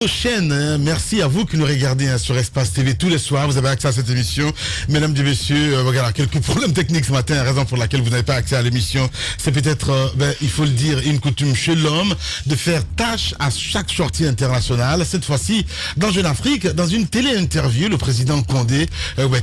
Chaîne, merci à vous qui nous regardez sur Espace TV tous les soirs. Vous avez accès à cette émission. Mesdames et messieurs, voilà, quelques problèmes techniques ce matin, raison pour laquelle vous n'avez pas accès à l'émission. C'est peut-être, il faut le dire, une coutume chez l'homme de faire tâche à chaque sortie internationale. Cette fois-ci, dans Jeune Afrique, dans une télé-interview, le président Condé,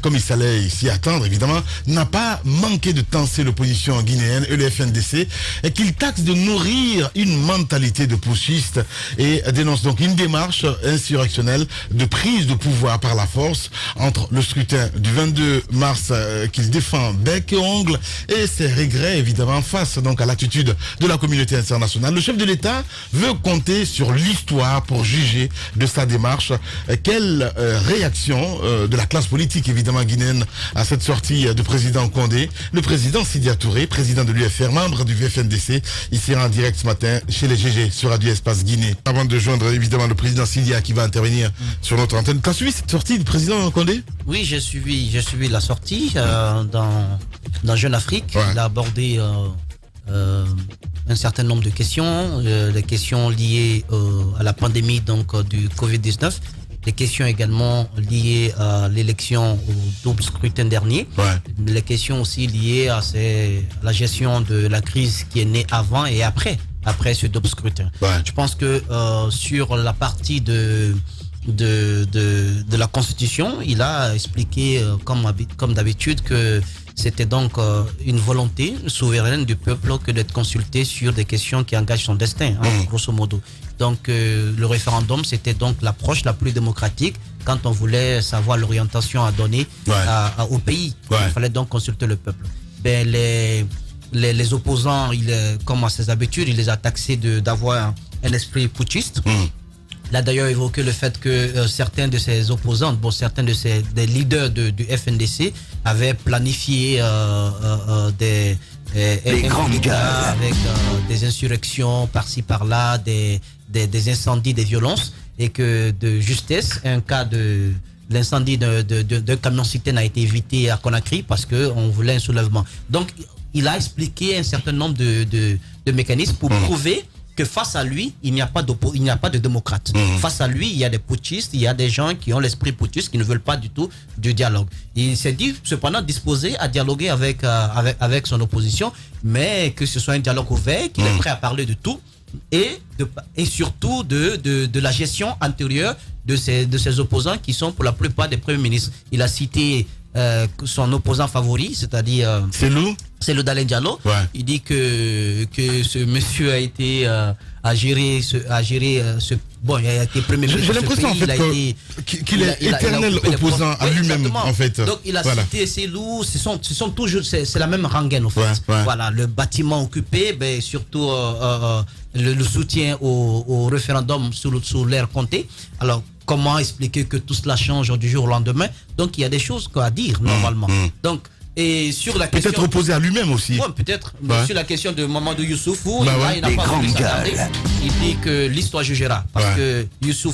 comme il fallait s'y attendre évidemment, n'a pas manqué de tenser l'opposition guinéenne et le FNDC, et qu'il taxe de nourrir une mentalité de putschiste et dénonce donc une démarche insurrectionnelle de prise de pouvoir par la force entre le scrutin du 22 mars qu'il défend bec et ongle et ses regrets évidemment face donc à l'attitude de la communauté internationale. Le chef de l'État veut compter sur l'histoire pour juger de sa démarche. Quelle réaction de la classe politique évidemment guinéenne à cette sortie du président Condé? Le président Sidia Touré, président de l'UFR, membre du FNDC, il sera en direct ce matin chez les GG sur Radio Espace Guinée. Avant de joindre évidemment le président Sidia qui va intervenir sur notre antenne. Tu as suivi cette sortie du président Condé? Oui, j'ai suivi la sortie dans Jeune Afrique. Ouais. Il a abordé un certain nombre de questions, les questions liées à la pandémie donc du Covid-19, les questions également liées à l'élection au double scrutin dernier, les questions aussi liées à la gestion de la crise qui est née avant et après ce double scrutin. Je pense que sur la partie de la Constitution, il a expliqué comme d'habitude que c'était donc une volonté souveraine du peuple que d'être consulté sur des questions qui engagent son destin, grosso modo. Donc le référendum, c'était donc l'approche la plus démocratique quand on voulait savoir l'orientation à donner au pays. Il fallait donc consulter le peuple. Les opposants, comme à ses habitudes, il les a taxés d'avoir un esprit putschiste. Il a d'ailleurs évoqué le fait que certains de ses opposants, certains des leaders du FNDC avaient planifié des grandes guerres avec des insurrections par-ci par-là, des incendies, des violences, et que de justesse, un cas de l'incendie d'un camion-citerne a été évité à Conakry parce qu'on voulait un soulèvement. Donc, il a expliqué un certain nombre de mécanismes pour prouver que face à lui, il n'y a pas de démocrate. Face à lui, il y a des putschistes, il y a des gens qui ont l'esprit putschiste, qui ne veulent pas du tout du dialogue. Il s'est dit cependant disposé à dialoguer avec son opposition, mais que ce soit un dialogue ouvert, qu'il est prêt à parler de tout et surtout de la gestion antérieure de ses opposants qui sont pour la plupart des premiers ministres. Il a cité son opposant favori, c'est-à-dire c'est le Dalen Diallo. Il dit que ce monsieur a été à gérer ce bon, il a été premier ministre. J'ai l'impression en fait qu'il est éternel opposant à lui-même en fait. Donc il a cité ces loups, ce sont toujours c'est la même rengaine en fait. Voilà, le bâtiment occupé, surtout le soutien au référendum sous l'ère Conté. Alors comment expliquer que tout cela change du jour au lendemain? Donc il y a des choses à dire normalement. Donc et sur la question, peut-être opposé à lui-même aussi. Peut-être. Sur la question de Mamadou Youssoufou, il n'a pas voulu s'attarder. Il dit que l'histoire jugera. Parce que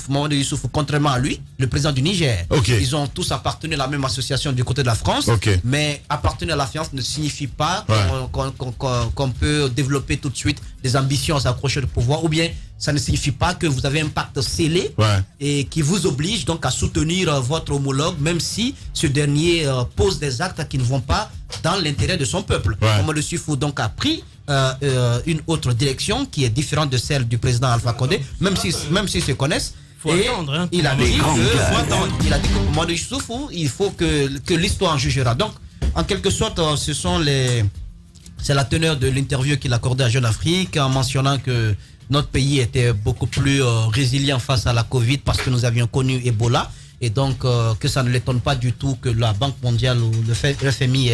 Mamadou Youssoufou, contrairement à lui, le président du Niger, ils ont tous appartenu à la même association du côté de la France. Mais appartenir à la France ne signifie pas qu'on peut développer tout de suite des ambitions à s'accrocher au pouvoir, ou bien ça ne signifie pas que vous avez un pacte scellé et qui vous oblige donc à soutenir votre homologue, même si ce dernier pose des actes qui ne vont pas dans l'intérêt de son peuple. Mamadou Youssoufou donc a pris une autre direction qui est différente de celle du président Alpha Condé, même s'ils se connaissent. Il a dit que Mamadou Youssoufou, il faut que l'histoire en jugera. Donc, en quelque sorte, c'est la teneur de l'interview qu'il accordait à Jeune Afrique en mentionnant que notre pays était beaucoup plus résilient face à la Covid parce que nous avions connu Ebola, et donc que ça ne l'étonne pas du tout que la Banque mondiale ou le FMI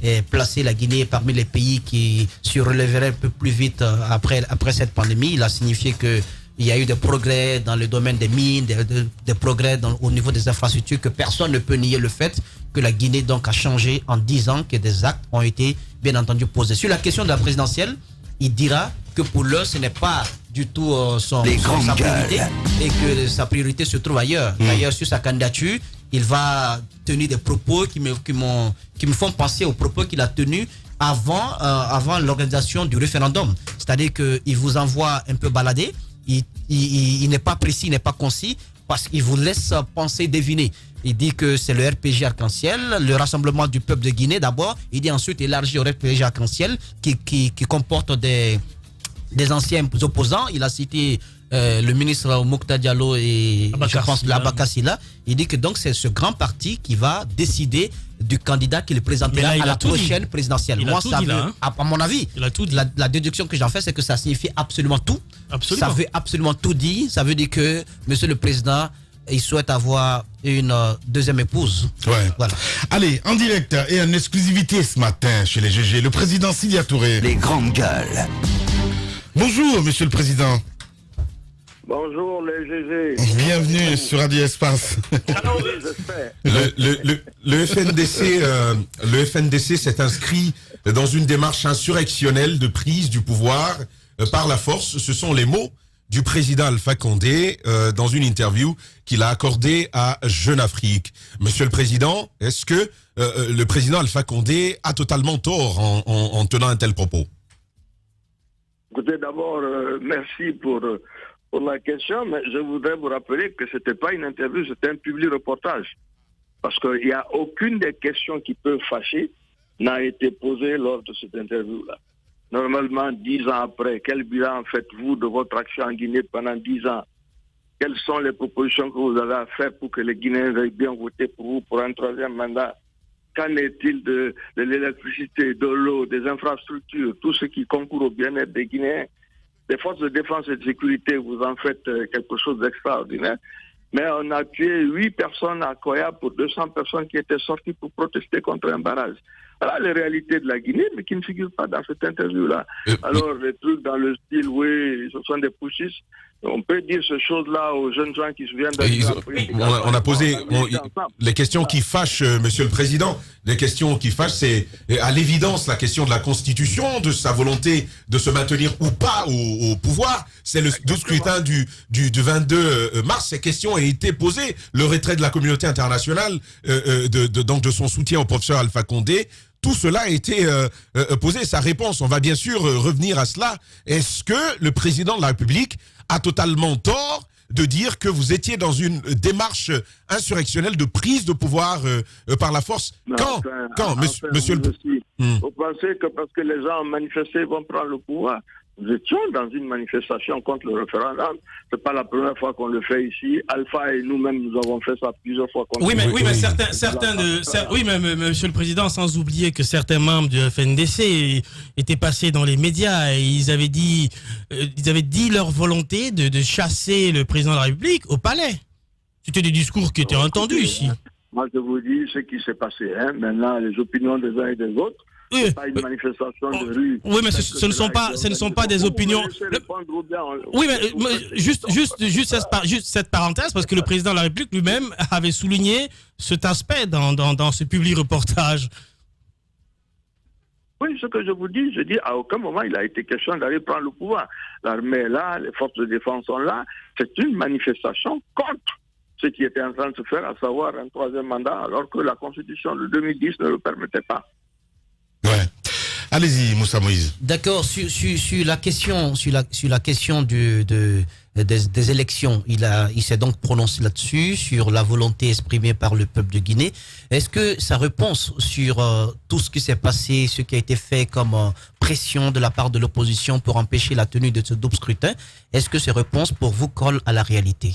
ait placé la Guinée parmi les pays qui se relèveraient un peu plus vite après cette pandémie. Il a signifié que il y a eu des progrès dans le domaine des mines, des progrès au niveau des infrastructures, que personne ne peut nier le fait que la Guinée donc a changé en 10 ans, que des actes ont été bien entendu posés. Sur la question de la présidentielle, il dira que pour l'heure, ce n'est pas du tout sa priorité et que sa priorité se trouve ailleurs. D'ailleurs, sur sa candidature, il va tenir des propos qui me font penser aux propos qu'il a tenus avant l'organisation du référendum. C'est-à-dire qu'il vous envoie un peu balader il n'est pas précis, il n'est pas concis, parce qu'il vous laisse penser, deviner. Il dit que c'est le RPG Arc-en-Ciel, le Rassemblement du peuple de Guinée d'abord. Il dit ensuite élargi au RPG Arc-en-Ciel qui comporte des anciens opposants. Il a cité le ministre Moukta Diallo et je pense l'Abaka Silla. Il dit que donc c'est ce grand parti qui va décider du candidat qui le présentera à la prochaine présidentielle. Moi, ça veut, à mon avis, la déduction que j'en fais, c'est que ça signifie absolument tout. Ça veut absolument tout dire. Ça veut dire que Monsieur le Président, il souhaite avoir une deuxième épouse. Ouais. Voilà. Allez, en direct et en exclusivité ce matin chez les GG, le président Sidya Touré. Les grandes gueules. Bonjour, Monsieur le Président. Bonjour les GG. Bienvenue sur Radio Espace. Le FNDC s'est inscrit dans une démarche insurrectionnelle de prise du pouvoir par la force. Ce sont les mots du président Alpha Condé dans une interview qu'il a accordée à Jeune Afrique. Monsieur le Président, est-ce que le président Alpha Condé a totalement tort en tenant un tel propos? Écoutez, d'abord, merci pour la question, mais je voudrais vous rappeler que ce n'était pas une interview, c'était un public reportage. Parce qu'il n'y a aucune des questions qui peuvent fâcher n'a été posée lors de cette interview-là. Normalement, 10 ans après, quel bilan faites-vous de votre action en Guinée pendant 10 ans? Quelles sont les propositions que vous avez à faire pour que les Guinéens veuillent bien voter pour vous pour un troisième mandat? Qu'en est-il de l'électricité, de l'eau, des infrastructures, tout ce qui concourt au bien-être des Guinéens? Les forces de défense et de sécurité, vous en faites quelque chose d'extraordinaire. Mais on a tué 8 personnes à Koya pour 200 personnes qui étaient sorties pour protester contre un barrage. Voilà les réalités de la Guinée, mais qui ne figurent pas dans cette interview-là. Alors, les trucs dans le style, oui, ce sont des pushistes. On peut dire ces choses-là aux jeunes gens qui se souviennent on a posé les questions qui fâchent, Monsieur le Président. Les questions qui fâchent, c'est à l'évidence la question de la Constitution, de sa volonté de se maintenir ou pas au pouvoir. C'est le scrutin du 22 mars. Ces questions ont été posées. Le retrait de la communauté internationale, donc de son soutien au professeur Alpha Condé. Tout cela a été posé. Sa réponse, on va bien sûr revenir à cela. Est-ce que le président de la République a totalement tort de dire que vous étiez dans une démarche insurrectionnelle de prise de pouvoir par la force? Monsieur le Président, vous pensez que parce que les gens ont manifesté, ils vont prendre le pouvoir? Nous étions dans une manifestation contre le référendum. C'est pas la première fois qu'on le fait ici. Alpha et nous-mêmes, nous avons fait ça plusieurs fois. Oui, mais Monsieur le Président, sans oublier que certains membres du FNDC étaient passés dans les médias et ils avaient dit leur volonté de chasser le président de la République au palais. C'était des discours qui étaient entendus ici. Moi, je vous dis ce qui s'est passé. Maintenant, les opinions des uns et des autres. Oui, pas une manifestation de rue. Oui, mais ce ne sont pas des opinions. Oui, mais juste cette parenthèse, parce que le président de la République lui-même avait souligné cet aspect dans ce public reportage. Oui, ce que je vous dis, à aucun moment il a été question d'aller prendre le pouvoir. L'armée est là, les forces de défense sont là. C'est une manifestation contre ce qui était en train de se faire, à savoir un troisième mandat, alors que la Constitution de 2010 ne le permettait pas. Ouais. Allez-y, Moussa Moïse. D'accord, sur la question des élections, il s'est donc prononcé là-dessus, sur la volonté exprimée par le peuple de Guinée. Est-ce que sa réponse sur tout ce qui s'est passé, ce qui a été fait comme pression de la part de l'opposition pour empêcher la tenue de ce double scrutin, est-ce que ces réponses pour vous collent à la réalité?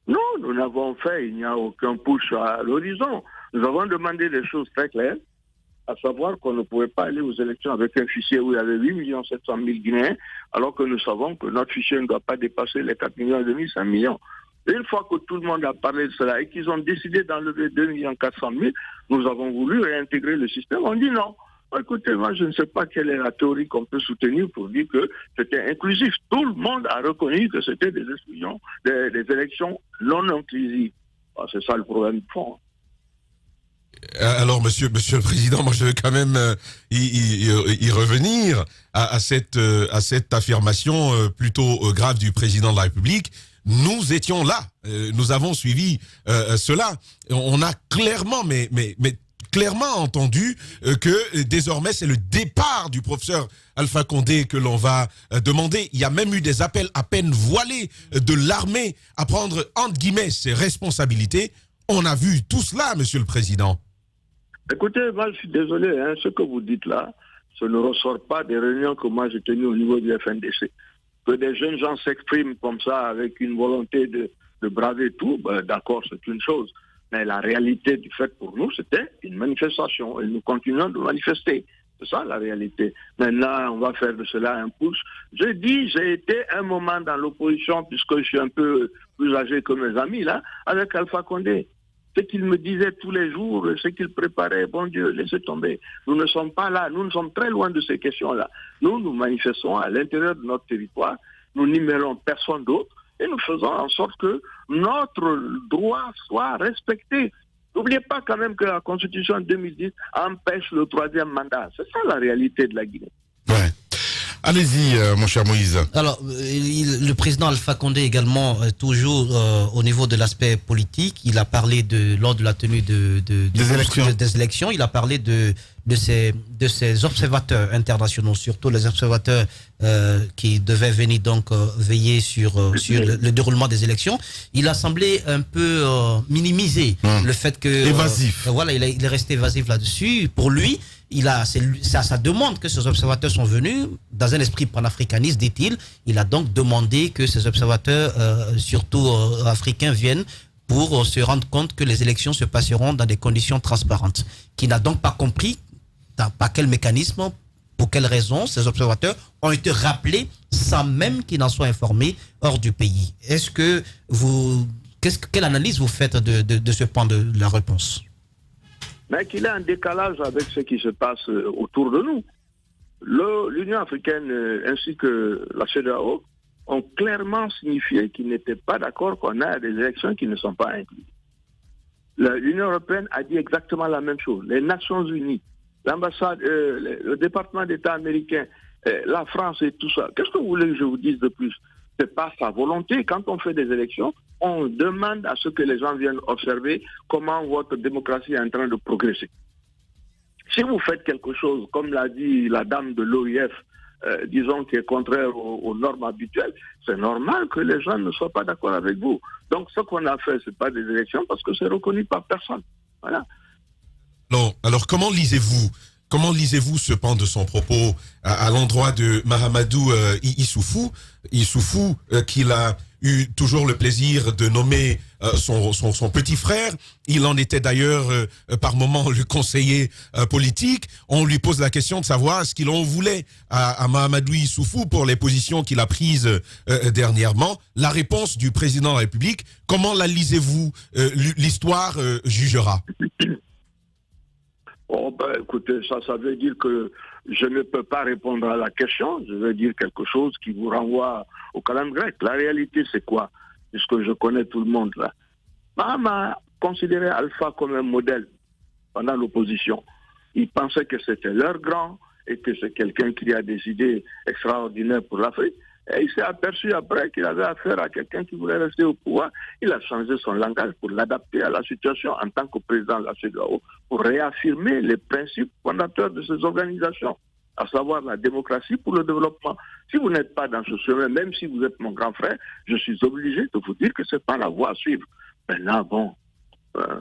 Non, nous n'avons fait, il n'y a aucun push à l'horizon. Nous avons demandé des choses très claires, à savoir qu'on ne pouvait pas aller aux élections avec un fichier où il y avait 8 700 000 Guinéens, alors que nous savons que notre fichier ne doit pas dépasser les 4 millions et demi, 5 millions. Et une fois que tout le monde a parlé de cela et qu'ils ont décidé d'enlever 2 400 000, nous avons voulu réintégrer le système. On dit non. Écoutez, moi, je ne sais pas quelle est la théorie qu'on peut soutenir pour dire que c'était inclusif. Tout le monde a reconnu que c'était des élections non inclusives. C'est ça le problème de fond. Alors, monsieur le Président, moi je veux quand même y revenir à cette affirmation plutôt grave du Président de la République. Nous étions là, nous avons suivi cela. On a clairement, mais clairement entendu que désormais c'est le départ du professeur Alpha Condé que l'on va demander. Il y a même eu des appels à peine voilés de l'armée à prendre entre guillemets ses responsabilités. On a vu tout cela, Monsieur le Président. Écoutez, moi je suis désolé, hein, ce que vous dites là, ce ne ressort pas des réunions que moi j'ai tenues au niveau du FNDC. Que des jeunes gens s'expriment comme ça avec une volonté de braver tout, ben, d'accord, c'est une chose. Mais la réalité du fait pour nous, c'était une manifestation et nous continuons de manifester. C'est ça la réalité. Maintenant, on va faire de cela un push. Je dis, j'ai été un moment dans l'opposition, puisque je suis un peu plus âgé que mes amis, là, avec Alpha Condé. Ce qu'il me disait tous les jours, ce qu'il préparait, bon Dieu, laissez tomber. Nous ne sommes pas là, nous sommes très loin de ces questions-là. Nous manifestons à l'intérieur de notre territoire, nous n'y mêlons personne d'autre, et nous faisons en sorte que notre droit soit respecté. N'oubliez pas quand même que la Constitution de 2010 empêche le troisième mandat. C'est ça la réalité de la Guinée. Ouais. Allez-y, mon cher Moïse. Alors, le président Alpha Condé également, toujours au niveau de l'aspect politique, il a parlé lors de la tenue des élections, il a parlé de ces observateurs internationaux, surtout les observateurs qui devaient venir donc veiller sur le déroulement des élections. Il a semblé un peu minimiser le fait que... évasif. Voilà, il est resté évasif là-dessus. Pour lui, c'est à sa demande que ces observateurs sont venus, dans un esprit panafricaniste, dit-il. Il a donc demandé que ces observateurs, surtout africains, viennent pour se rendre compte que les élections se passeront dans des conditions transparentes. Qui n'a donc pas compris par quel mécanisme, pour quelles raisons ces observateurs ont été rappelés sans même qu'ils n'en soient informés hors du pays. Quelle analyse vous faites de ce point de la réponse? Mais qu'il y a un décalage avec ce qui se passe autour de nous. L'Union africaine ainsi que la CEDEAO ont clairement signifié qu'ils n'étaient pas d'accord qu'on ait des élections qui ne sont pas incluses. L'Union européenne a dit exactement la même chose. Les Nations unies, l'ambassade, le département d'État américain, la France et tout ça. Qu'est-ce que vous voulez que je vous dise de plus? C'est pas sa volonté. Quand on fait des élections, on demande à ce que les gens viennent observer comment votre démocratie est en train de progresser. Si vous faites quelque chose, comme l'a dit la dame de l'OIF, disons qui est contraire aux normes habituelles, c'est normal que les gens ne soient pas d'accord avec vous. Donc ce qu'on a fait, c'est pas des élections parce que c'est reconnu par personne. Voilà. Non. Alors comment lisez-vous ce pan de son propos à l'endroit de Mahamadou Issoufou, qu'il a eu toujours le plaisir de nommer son petit frère. Il en était d'ailleurs par moment le conseiller politique. On lui pose la question de savoir ce qu'il en voulait à Mahamadou Issoufou pour les positions qu'il a prises dernièrement. La réponse du président de la République, comment la lisez-vous? L'histoire jugera. Oh ben, écoutez, ça veut dire que je ne peux pas répondre à la question. Je veux dire quelque chose qui vous renvoie au calame grec. La réalité, c'est quoi? Puisque je connais tout le monde là. Mahama considérait Alpha comme un modèle pendant l'opposition. Il pensait que c'était leur grand et que c'est quelqu'un qui a des idées extraordinaires pour l'Afrique. Et il s'est aperçu après qu'il avait affaire à quelqu'un qui voulait rester au pouvoir. Il a changé son langage pour l'adapter à la situation en tant que président de la CEDEAO, pour réaffirmer les principes fondateurs de ces organisations, à savoir la démocratie pour le développement. Si vous n'êtes pas dans ce chemin, même si vous êtes mon grand frère, je suis obligé de vous dire que ce n'est pas la voie à suivre. Maintenant, bon,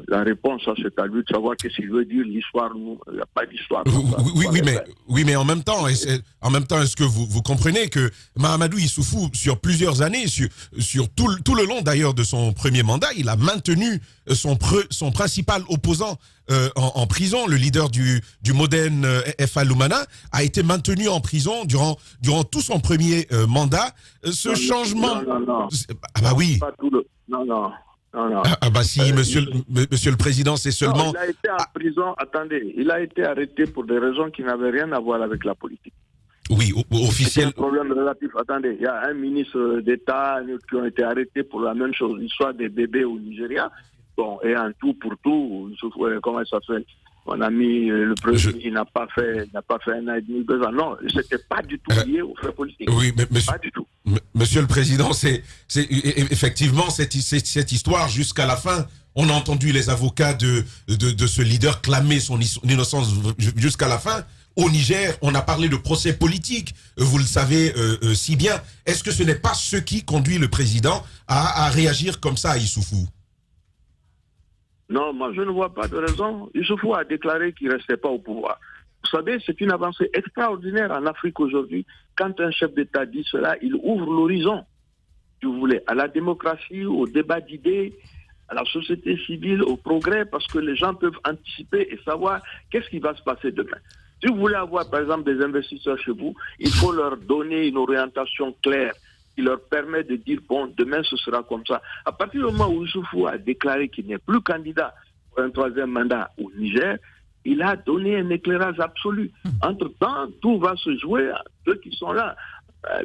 la réponse, ça, c'est à lui de savoir qu'est-ce qu'il veut dire, l'histoire. Il n'y a pas d'histoire. Oui, mais en même temps, est-ce que vous comprenez que Mahamadou Issoufou, sur plusieurs années, sur tout le long d'ailleurs de son premier mandat, il a maintenu son principal opposant en prison. Le leader du Modène F.A. Lumana a été maintenu en prison durant tout son premier mandat. Changement... Non. Ah bah oui. Pas tout le... Non. Ah bah si, monsieur le Président, c'est seulement... Non, il a été en prison, attendez, il a été arrêté pour des raisons qui n'avaient rien à voir avec la politique. Oui, officiel. C'est un problème relatif. Attendez, il y a un ministre d'État qui ont été arrêtés pour la même chose, l'histoire des bébés au Nigeria. Bon, et en tout pour tout, comment ça s'appelle? Mon ami, le président, il n'a pas fait 1 an et demi, 2 ans. Non, c'était pas du tout lié aux faits politiques. Oui, mais pas du tout. Monsieur le Président, c'est effectivement cette histoire jusqu'à la fin. On a entendu les avocats de ce leader clamer son innocence jusqu'à la fin. Au Niger, on a parlé de procès politique, vous le savez si bien. Est-ce que ce n'est pas ce qui conduit le président à réagir comme ça à Issoufou? Non, moi je ne vois pas de raison. Issoufou a déclaré qu'il ne restait pas au pouvoir. Vous savez, c'est une avancée extraordinaire en Afrique aujourd'hui. Quand un chef d'État dit cela, il ouvre l'horizon, si vous voulez, à la démocratie, au débat d'idées, à la société civile, au progrès, parce que les gens peuvent anticiper et savoir qu'est-ce qui va se passer demain. Si vous voulez avoir, par exemple, des investisseurs chez vous, il faut leur donner une orientation claire qui leur permet de dire, bon, demain ce sera comme ça. À partir du moment où Issoufou a déclaré qu'il n'est plus candidat pour un troisième mandat au Niger, il a donné un éclairage absolu. Entre-temps, tout va se jouer à ceux qui sont là.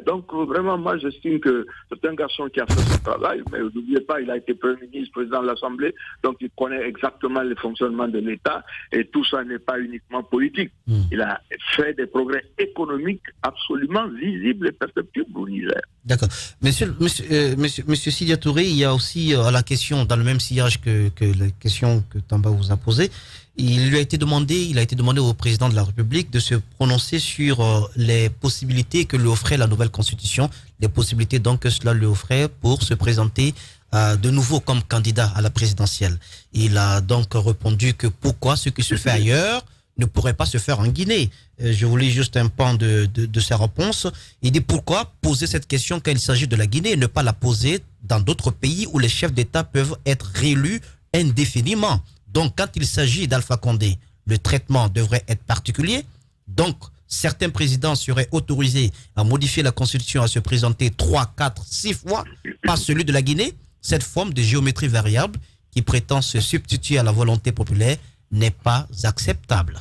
Donc, vraiment, moi, j'estime que c'est un garçon qui a fait son travail, mais n'oubliez pas, il a été Premier ministre, président de l'Assemblée, donc il connaît exactement le fonctionnement de l'État, et tout ça n'est pas uniquement politique. Il a fait des progrès économiques absolument visibles et perceptibles au Niger. D'accord. Monsieur Sidya Touré, il y a aussi la question, dans le même sillage que la question que Tamba vous a posée, il a été demandé au président de la République de se prononcer sur les possibilités que lui offrait la nouvelle constitution, les possibilités donc que cela lui offrait pour se présenter de nouveau comme candidat à la présidentielle. Il a donc répondu que pourquoi ce qui se fait ailleurs ne pourrait pas se faire en Guinée. Je vous lis juste un pan de sa réponse. Il dit pourquoi poser cette question quand il s'agit de la Guinée et ne pas la poser dans d'autres pays où les chefs d'État peuvent être réélus indéfiniment. Donc, quand il s'agit d'Alpha Condé, le traitement devrait être particulier. Donc, certains présidents seraient autorisés à modifier la Constitution, à se présenter 3, 4, 6 fois, pas celui de la Guinée. Cette forme de géométrie variable qui prétend se substituer à la volonté populaire n'est pas acceptable.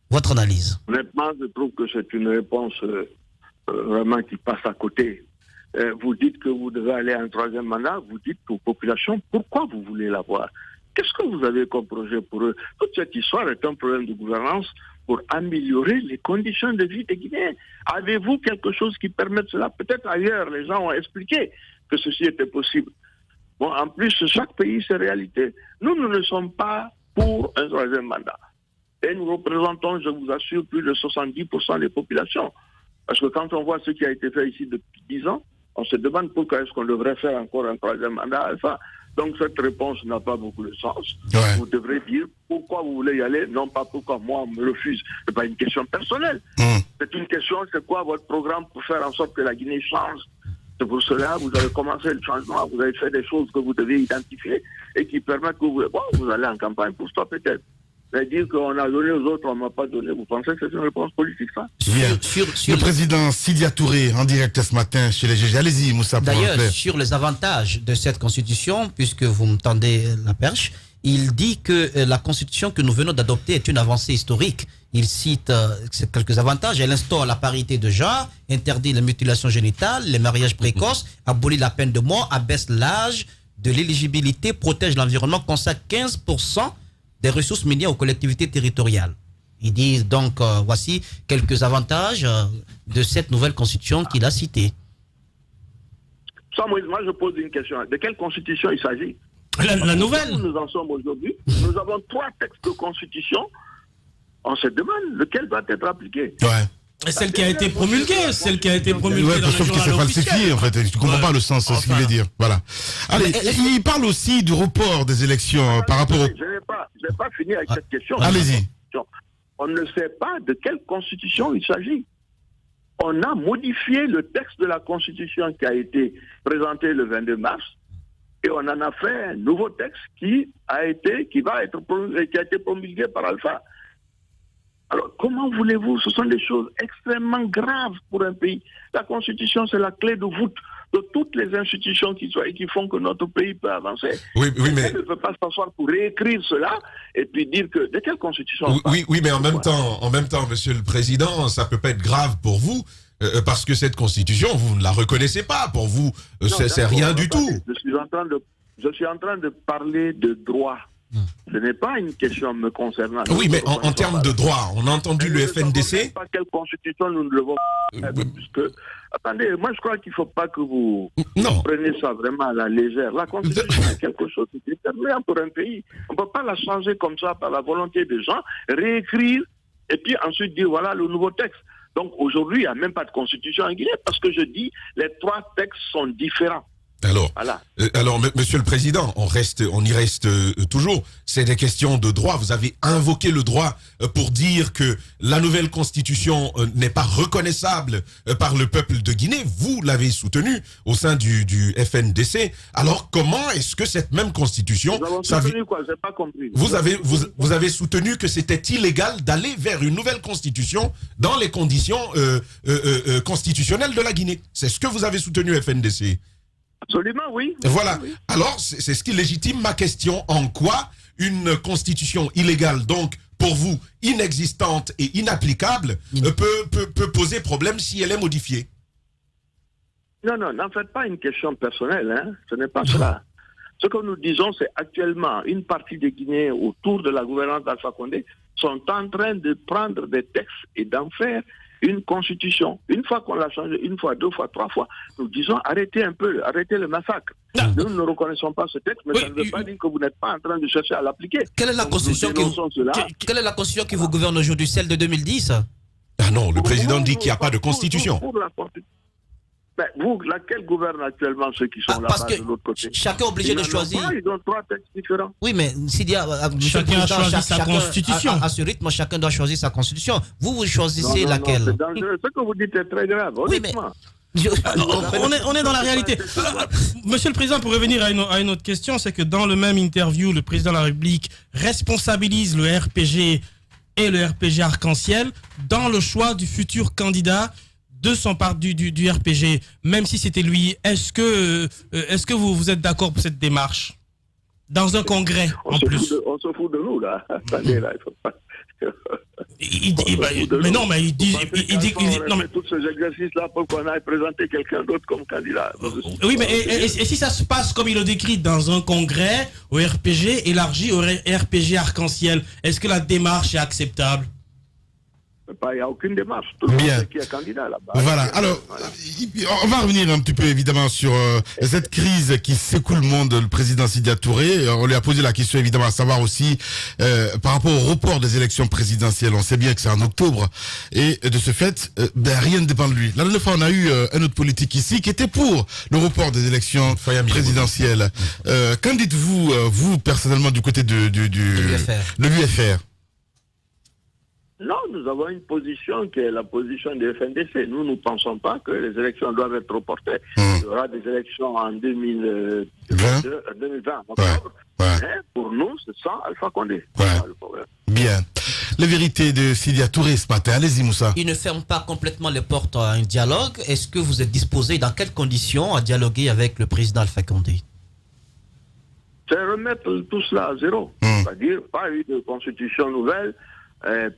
Votre analyse? Honnêtement, je trouve que c'est une réponse vraiment qui passe à côté. Vous dites que vous devez aller à un troisième mandat, vous dites aux populations pourquoi vous voulez l'avoir. Qu'est-ce que vous avez comme projet pour eux? Toute cette histoire est un problème de gouvernance pour améliorer les conditions de vie des Guinéens. Avez-vous quelque chose qui permette cela? Peut-être ailleurs, les gens ont expliqué que ceci était possible. Bon, en plus, chaque pays, ses réalités. Nous ne sommes pas pour un troisième mandat. Et nous représentons, je vous assure, plus de 70% des populations. Parce que quand on voit ce qui a été fait ici depuis 10 ans, on se demande pourquoi est-ce qu'on devrait faire encore un troisième mandat alpha. Donc cette réponse n'a pas beaucoup de sens. Ouais. Vous devrez dire pourquoi vous voulez y aller, non pas pourquoi moi on me refuse. Ce n'est pas une question personnelle. C'est une question, c'est quoi votre programme pour faire en sorte que la Guinée change? C'est pour cela que vous avez commencé le changement, vous avez fait des choses que vous devez identifier et qui permettent que vous allez en campagne pour ça peut-être. C'est-à-dire qu'on a donné aux autres, on ne m'a pas donné. Vous pensez que c'est une réponse politique, ça? Bien. Le président Sidya Touré, en direct ce matin chez les GG. Allez-y, Moussa. D'ailleurs, sur les avantages de cette constitution, puisque vous me tendez la perche, il dit que la constitution que nous venons d'adopter est une avancée historique. Il cite quelques avantages. Elle instaure la parité de genre, interdit la mutilation génitale, les mariages précoces, abolit la peine de mort, abaisse l'âge de l'éligibilité, protège l'environnement, consacre 15% des ressources minières aux collectivités territoriales. Ils disent donc, voici quelques avantages de cette nouvelle constitution qu'il a citée. Moi, je pose une question. De quelle constitution il s'agit? La nouvelle. Nous en sommes aujourd'hui. Nous avons 3 textes de constitution. On se demande lequel va être appliqué. Ouais. Celle qui a été promulguée, celle qui a été promulguée. Ouais, sauf que c'est falsifié, en fait. Tu ne comprends pas le sens de ce qu'il veut dire. Voilà. Allez, il parle aussi du report des élections par rapport au... Je n'ai pas fini avec cette question. Allez-y. On ne sait pas de quelle constitution il s'agit. On a modifié le texte de la constitution qui a été présenté le 22 mars et on en a fait un nouveau texte qui a été promulgué par Alpha. Alors, comment voulez-vous? Ce sont des choses extrêmement graves pour un pays. La Constitution, c'est la clé de voûte de toutes les institutions qui font que notre pays peut avancer. Oui, mais... On ne peut pas s'asseoir pour réécrire cela et puis dire que... De quelle Constitution? Oui, mais en même temps, Monsieur le Président, ça peut pas être grave pour vous, parce que cette Constitution, vous ne la reconnaissez pas. Pour vous, c'est rien du tout. Je suis en train de parler de droit. Ce n'est pas une question me concernant. Oui, mais en termes de droit, on a entendu le FNDC. Je ne sais pas quelle constitution nous devons faire, puisque, attendez, moi je crois qu'il ne faut pas que vous preniez ça vraiment à la légère. La constitution est quelque chose de déterminant pour un pays. On ne peut pas la changer comme ça par la volonté des gens, réécrire, et puis ensuite dire voilà le nouveau texte. Donc aujourd'hui, il n'y a même pas de constitution en Guinée, parce que je dis, les 3 textes sont différents. Alors, voilà. Monsieur le Président, on y reste toujours. C'est des questions de droit. Vous avez invoqué le droit pour dire que la nouvelle constitution n'est pas reconnaissable par le peuple de Guinée. Vous l'avez soutenu au sein du FNDC. Alors, comment est-ce que cette même constitution... Nous avons soutenu quoi? J'ai pas compris. Vous avez soutenu que c'était illégal d'aller vers une nouvelle constitution dans les conditions constitutionnelles de la Guinée. C'est ce que vous avez soutenu, FNDC. Absolument, oui. Voilà. Oui. Alors, c'est ce qui légitime ma question. En quoi une constitution illégale, donc pour vous inexistante et inapplicable, peut poser problème si elle est modifiée? Non, n'en faites pas une question personnelle. Hein. Ce n'est pas cela. Ce que nous disons, c'est actuellement une partie des Guinéens autour de la gouvernance d'Alpha Condé sont en train de prendre des textes et d'en faire une constitution. Une fois qu'on l'a changé, 1 fois, 2 fois, 3 fois, nous disons arrêtez un peu, arrêtez le massacre. Nous ne reconnaissons pas ce texte, mais ça ne veut pas dire que vous n'êtes pas en train de chercher à l'appliquer. Quelle est la constitution qui vous gouverne aujourd'hui, celle de 2010? Ah non, le président dit qu'il n'y a pas de constitution. Mais vous, laquelle gouverne actuellement ceux qui sont là-bas de l'autre côté? Chacun est obligé de choisir. Ils ont 3 textes différents. Oui, mais s'il y a chacun a choisi sa constitution. À ce rythme, chacun doit choisir sa constitution. Vous choisissez laquelle? C'est dangereux. Ce que vous dites est très grave. Oui, mais on est dans la réalité. Monsieur le Président, pour revenir à une autre question, c'est que dans le même interview, le Président de la République responsabilise le RPG et le RPG Arc-en-Ciel dans le choix du futur candidat de son part du RPG, même si c'était lui. Est-ce que vous êtes d'accord pour cette démarche dans un congrès en plus? On se fout de nous là. Attendez là, il faut pas. Mais non, mais il dit non, mais tous ces exercices-là pour qu'on aille présenter quelqu'un d'autre comme candidat. Oui, mais et si ça se passe comme il le décrit dans un congrès au RPG élargi au RPG Arc-en-Ciel, est-ce que la démarche est acceptable? Il n'y a aucune démarche. Tout le monde sait qui est candidat là-bas. Voilà. Alors, on va revenir un petit peu évidemment sur cette crise qui secoue le monde. Le président Sidya Touré, on lui a posé la question évidemment à savoir aussi par rapport au report des élections présidentielles. On sait bien que c'est en octobre et de ce fait, rien ne dépend de lui. La dernière fois, on a eu un autre politique ici qui était pour le report des élections présidentielles. Qu'en dites-vous, vous personnellement, du côté de l'UFR? Non, nous avons une position qui est la position du FNDC. Nous ne pensons pas que les élections doivent être reportées. Il y aura des élections en 2020, en octobre. Mais pour nous, c'est sans Alpha Condé. Bien. La vérité de Sidya Touré ce matin. Allez-y, Moussa. Il ne ferme pas complètement les portes à un dialogue. Est-ce que vous êtes disposé, dans quelles conditions, à dialoguer avec le président Alpha Condé? C'est remettre tout cela à zéro. C'est-à-dire, pas eu de constitution nouvelle,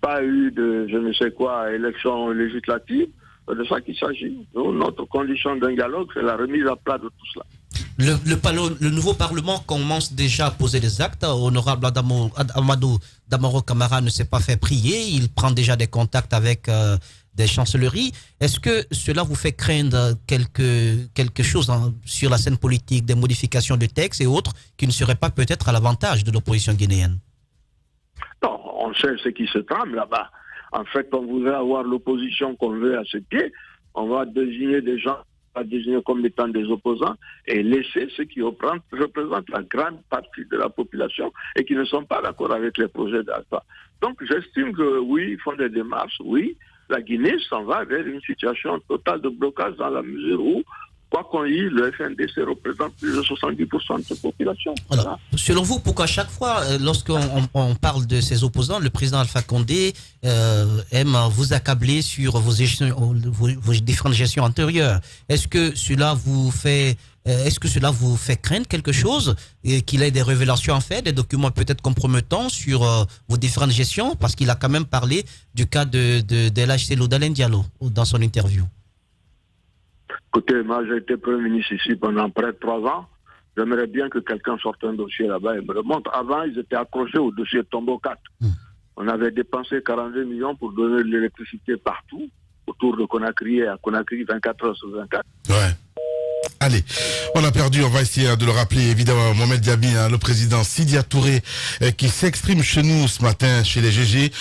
pas eu de, je ne sais quoi, élection législative. C'est de ça qu'il s'agit. Notre condition d'un dialogue, c'est la remise à plat de tout cela. Le nouveau Parlement commence déjà à poser des actes. Honorable Amadou Damaro Camara ne s'est pas fait prier. Il prend déjà des contacts avec des chancelleries. Est-ce que cela vous fait craindre quelque chose sur la scène politique, des modifications de textes et autres qui ne seraient pas peut-être à l'avantage de l'opposition guinéenne? Non, on sait ce qui se trame là-bas. En fait, on voudrait avoir l'opposition qu'on veut à ses pieds. On va désigner des gens, on va désigner comme étant des opposants et laisser ceux qui représentent la grande partie de la population et qui ne sont pas d'accord avec les projets d'Alpha. Donc, j'estime que oui, ils font des démarches, oui. La Guinée s'en va vers une situation totale de blocage dans la mesure où, quoi qu'on dise, le FNDC représente plus de 70% de sa population. Voilà. Selon vous, pourquoi à chaque fois, lorsqu'on parle de ses opposants, le président Alpha Condé aime vous accabler sur vos différentes gestions antérieures? Est-ce que cela vous fait craindre quelque chose et qu'il ait des révélations en fait, des documents peut-être compromettants sur vos différentes gestions? Parce qu'il a quand même parlé du cas de LHC Lodalen Diallo dans son interview. Écoutez, moi j'ai été Premier ministre ici pendant près de 3 ans. J'aimerais bien que quelqu'un sorte un dossier là-bas et me le montre. Avant, ils étaient accrochés au dossier Tombeau 4. On avait dépensé 42 millions pour donner de l'électricité partout, autour de Conakry et à Conakry 24 heures sur 24. Ouais. Allez, on a perdu, on va essayer de le rappeler, évidemment, Mohamed Diaby, le président Sidya Touré, qui s'exprime chez nous ce matin, chez les GG.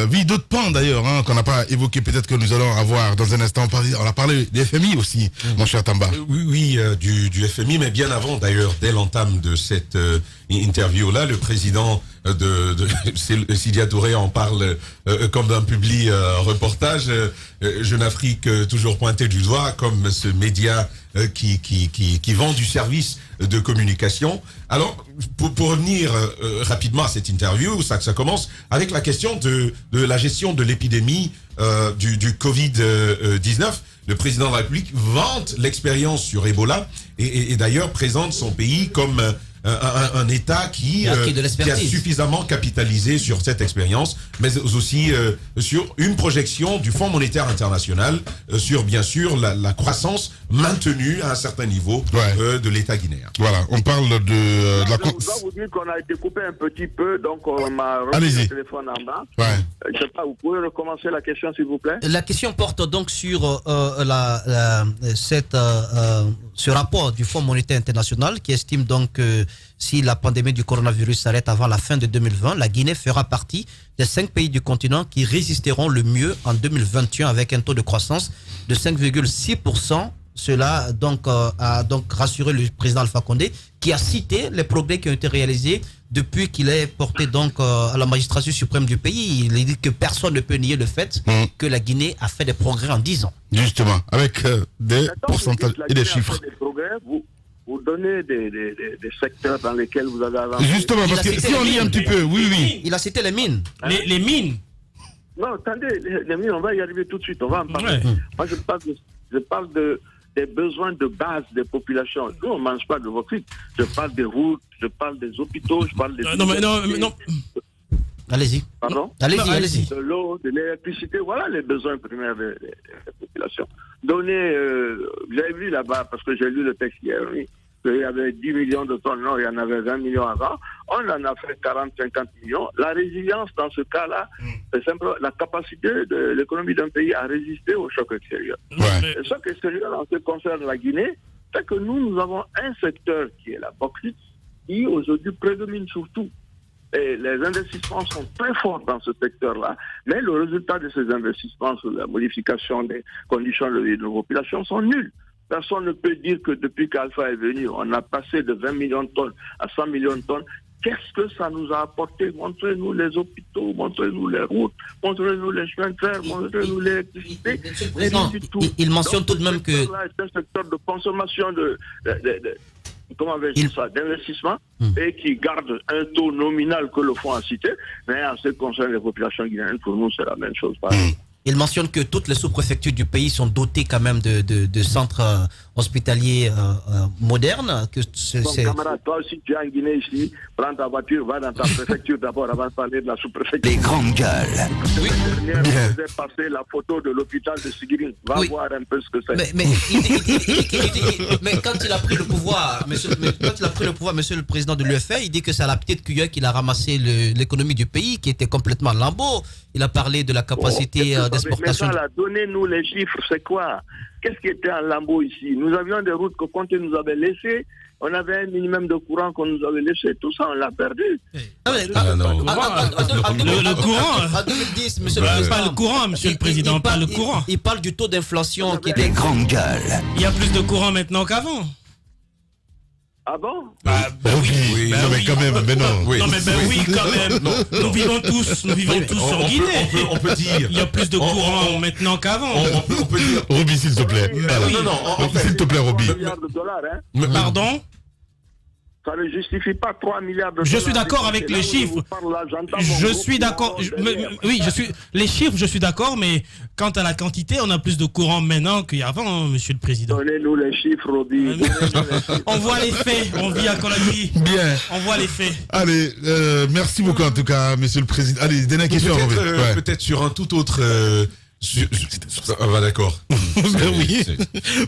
Vie d'autres pans d'ailleurs, qu'on n'a pas évoqué, peut-être que nous allons avoir dans un instant. On a parlé du FMI aussi, mon cher Tamba. Oui, du FMI, mais bien avant d'ailleurs, dès l'entame de cette interview-là, le président de Sidya Touré en parle comme d'un public reportage. Jeune Afrique toujours pointé du doigt comme ce média qui vend du service de communication. Alors, pour revenir rapidement à cette interview, ça commence avec la question de la gestion de l'épidémie du Covid-19. Le président de la République vante l'expérience sur Ebola et d'ailleurs présente son pays comme un État qui a suffisamment capitalisé sur cette expérience, mais aussi sur une projection du Fonds monétaire international sur, bien sûr, la croissance maintenue à un certain niveau de l'État guinéen. Voilà, on parle de la... Je dois vous dire qu'on a été coupé un petit peu, donc on m'a remis le téléphone en bas. Je sais pas, vous pouvez recommencer la question, s'il vous plaît? La question porte donc sur ce rapport du Fonds monétaire international qui estime donc que si la pandémie du coronavirus s'arrête avant la fin de 2020, la Guinée fera partie des 5 pays du continent qui résisteront le mieux en 2021 avec un taux de croissance de 5,6%. Cela donc a donc rassuré le président Alpha Condé qui a cité les progrès qui ont été réalisés depuis qu'il est porté donc à la magistrature suprême du pays. Il dit que personne ne peut nier le fait que la Guinée a fait des progrès en 10 ans. Justement, avec des pourcentages et des chiffres. Vous donnez des secteurs dans lesquels vous avez avancé. Justement, parce que si on lit un petit peu, oui. Il a cité les mines. Les mines. Non, attendez, les mines, on va y arriver tout de suite, on va en parler. Moi, je parle des besoins de base des populations. Nous, on ne mange pas de vos frites. Je parle des routes, je parle des hôpitaux, je parle des... Non. Allez-y. Pardon? Allez-y. De l'eau, de l'électricité, voilà les besoins primaires des populations. Donner, j'avais vu là-bas, parce que j'ai lu le texte hier, oui, qu'il y avait 10 millions de tonnes, non, il y en avait 20 millions avant. On en a fait 40-50 millions. La résilience, dans ce cas-là, c'est simplement la capacité de l'économie d'un pays à résister au choc extérieur. Le choc extérieur, en ce qui concerne la Guinée, c'est que nous avons un secteur qui est la bauxite, qui aujourd'hui prédomine surtout. Et les investissements sont très forts dans ce secteur-là, mais le résultat de ces investissements sur la modification des conditions de vie de nos populations sont nuls. Personne ne peut dire que depuis qu'Alpha est venu, on a passé de 20 millions de tonnes à 100 millions de tonnes. Qu'est-ce que ça nous a apporté? Montrez-nous les hôpitaux, montrez-nous les routes, montrez-nous les chemins de fer, montrez-nous l'électricité. Il mentionne tout de même que... C'est un secteur de consommation d'investissement et qui garde un taux nominal que le fonds a cité, mais en ce qui concerne les populations guinéennes, pour nous, c'est la même chose. Il mentionne que toutes les sous-préfectures du pays sont dotées quand même de centres hospitaliers modernes. Camarade, toi aussi tu es en Guinée ici, prends ta voiture, va dans ta préfecture d'abord avant de parler de la sous-préfecture. Les grandes gueules. Oui. On faisait passer la photo de l'hôpital de Sigiri. Va voir un peu ce que c'est. Mais quand il a pris le pouvoir, monsieur le président de l'UFA, il dit que c'est à la petite cuillère qu'il a ramassé l'économie du pays qui était complètement en lambeaux. Il a parlé de la capacité d'exportation. Donnez-nous les chiffres, c'est quoi? Qu'est-ce qui était en lambeaux ici? Nous avions des routes que Conté nous avait laissées. On avait un minimum de courant qu'on nous avait laissé. Tout ça, on l'a perdu. Le courant. En 2010, monsieur le président. Pas le courant, monsieur le président, pas le courant. Il parle du taux d'inflation qui était... Les grandes gueules. Il y a plus de courant maintenant qu'avant. Ah bon? Oui, non, mais quand même, mais non. Non, mais oui, quand même. Nous vivons tous en Guinée. On peut dire. Il y a plus de courant maintenant qu'avant. On peut dire. Roby, s'il te plaît. S'il te plaît, Roby. Pardon? Ça ne justifie pas 3 milliards de dollars. Je suis d'accord avec les chiffres. Je suis d'accord. Les chiffres, je suis d'accord, mais quant à la quantité, on a plus de courant maintenant qu'avant, monsieur le président. Donnez-nous les chiffres, Roby. On voit les faits. On vit à Conakry. Bien. On voit les faits. Allez, merci beaucoup en tout cas, monsieur le président. Allez, dernière question, Roby. Peut-être sur un tout autre Ah bah d'accord. Oui.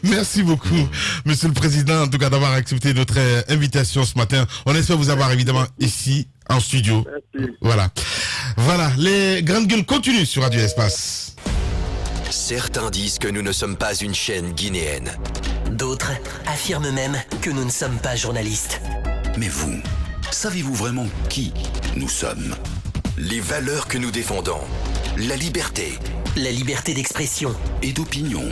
Merci beaucoup, Monsieur le Président, en tout cas d'avoir accepté notre invitation ce matin. On espère vous avoir évidemment ici en studio. Merci. Voilà. Voilà, les grandes gueules continuent sur Radio Espace. Certains disent que nous ne sommes pas une chaîne guinéenne. D'autres affirment même que nous ne sommes pas journalistes. Mais vous, savez-vous vraiment qui nous sommes? Les valeurs que nous défendons, la liberté d'expression Et d'opinion.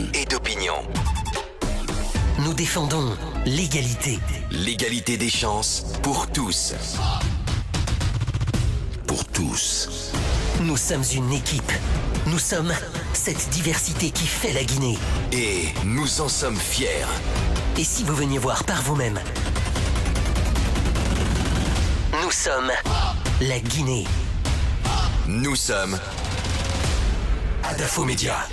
Nous défendons l'égalité. L'égalité des chances pour tous. Pour tous. Nous sommes une équipe. Nous sommes cette diversité qui fait la Guinée. Et nous en sommes fiers. Et si vous veniez voir par vous-même, nous sommes la Guinée. Nous sommes Adafo Média.